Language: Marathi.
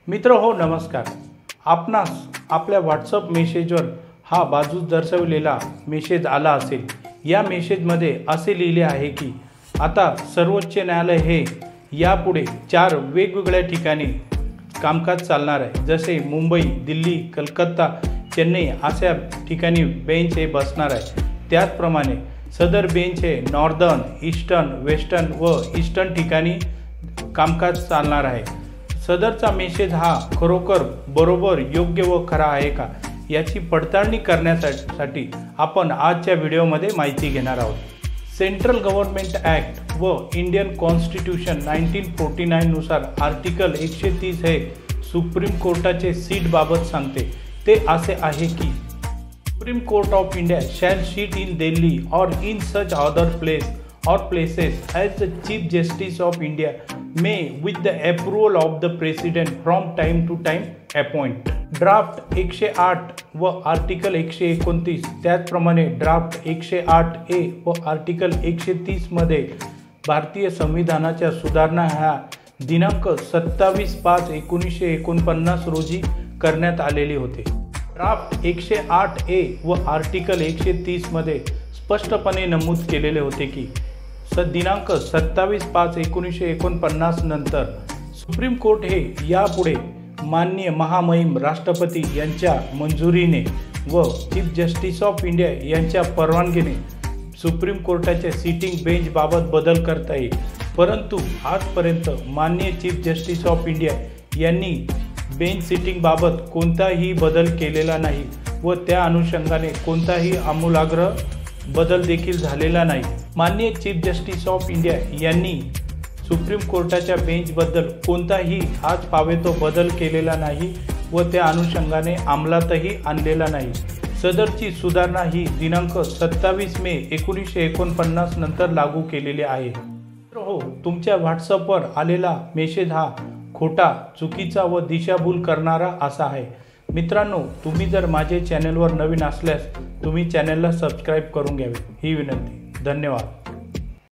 मित्र हो नमस्कार। आपणास आपल्या व्हॉट्सअप मेसेजवर हा बाजूस दर्शवलेला मेसेज आला असेल। या मेसेजमध्ये असे लिहिले आहे की आता सर्वोच्च न्यायालय हे यापुढे 4 वेगवेगळ्या ठिकाणी कामकाज चालणार आहे। जसे मुंबई, दिल्ली, कलकत्ता, चेन्नई अशा ठिकाणी बेंच हे बसणार आहे। त्याचप्रमाणे सदर बेंच हे नॉर्दर्न, ईस्टर्न, वेस्टर्न व ईस्टर्न ठिकाणी कामकाज चालणार आहे। सदरचा मेसेज हा खरोखर बरोबर, योग्य व खरा आहे का याची पडताळणी करण्यासाठी आपण आजच्या व्हिडिओमध्ये माहिती घेणार आहोत। सेंट्रल गव्हर्नमेंट ॲक्ट व इंडियन कॉन्स्टिट्यूशन 1949 नुसार आर्टिकल 130 हे सुप्रीम कोर्टाचे सीटबाबत सांगते। ते असे आहे की Supreme Court of India shall sit in Delhi or in such other place or places as the Chief Justice of India may with the approval of the President from time to time appoint। Draft 108 व आर्टिकल 129 त्याचप्रमाणे ड्राफ्ट 108A व आर्टिकल 130 मध्ये भारतीय संविधानाच्या सुधारणा ह्या दिनांक 27/5/1949 रोजी करण्यात आलेली होते। ड्राफ्ट 108A व आर्टिकल 130 मध्ये स्पष्टपणे नमूद केलेले होते की दिनांक 27/5/1949 नंतर सुप्रीम कोर्ट हे यापुढे माननीय महामहिम राष्ट्रपती यांच्या मंजुरीने व चीफ जस्टिस ऑफ इंडिया यांच्या परवानगीने सुप्रीम कोर्टाच्या सिटिंग बेंच बाबत बदल करता येईल। परंतु आजपर्यंत माननीय चीफ जस्टिस ऑफ इंडिया यांनी बेंच सिटिंग बाबत कोणताही बदल केलेला नाही व त्या अनुषंगाने कोणताही आमूलाग्र बदल देखील झालेला नाही। माननीय चीफ जस्टिस ऑफ इंडिया यांनी सुप्रीम कोर्टाच्या बेंचबद्दल कोणताही आज पावे तो बदल केलेला नाही व त्या अनुषंगाने अंमलातही आणलेला नाही। सदरची सुधारणा ही दिनांक 27 मे 1949 नंतर लागू केलेली आहे। हो, तुमच्या व्हॉट्सअपवर आलेला मेसेज हा खोटा, चुकीचा व दिशाभूल करणारा असा आहे। मित्रांनो, तुम्ही जर माझे चॅनलवर नवीन असल्यास तुम्ही चॅनलला सबस्क्राईब करून घ्यावे ही विनंती। धन्यवाद।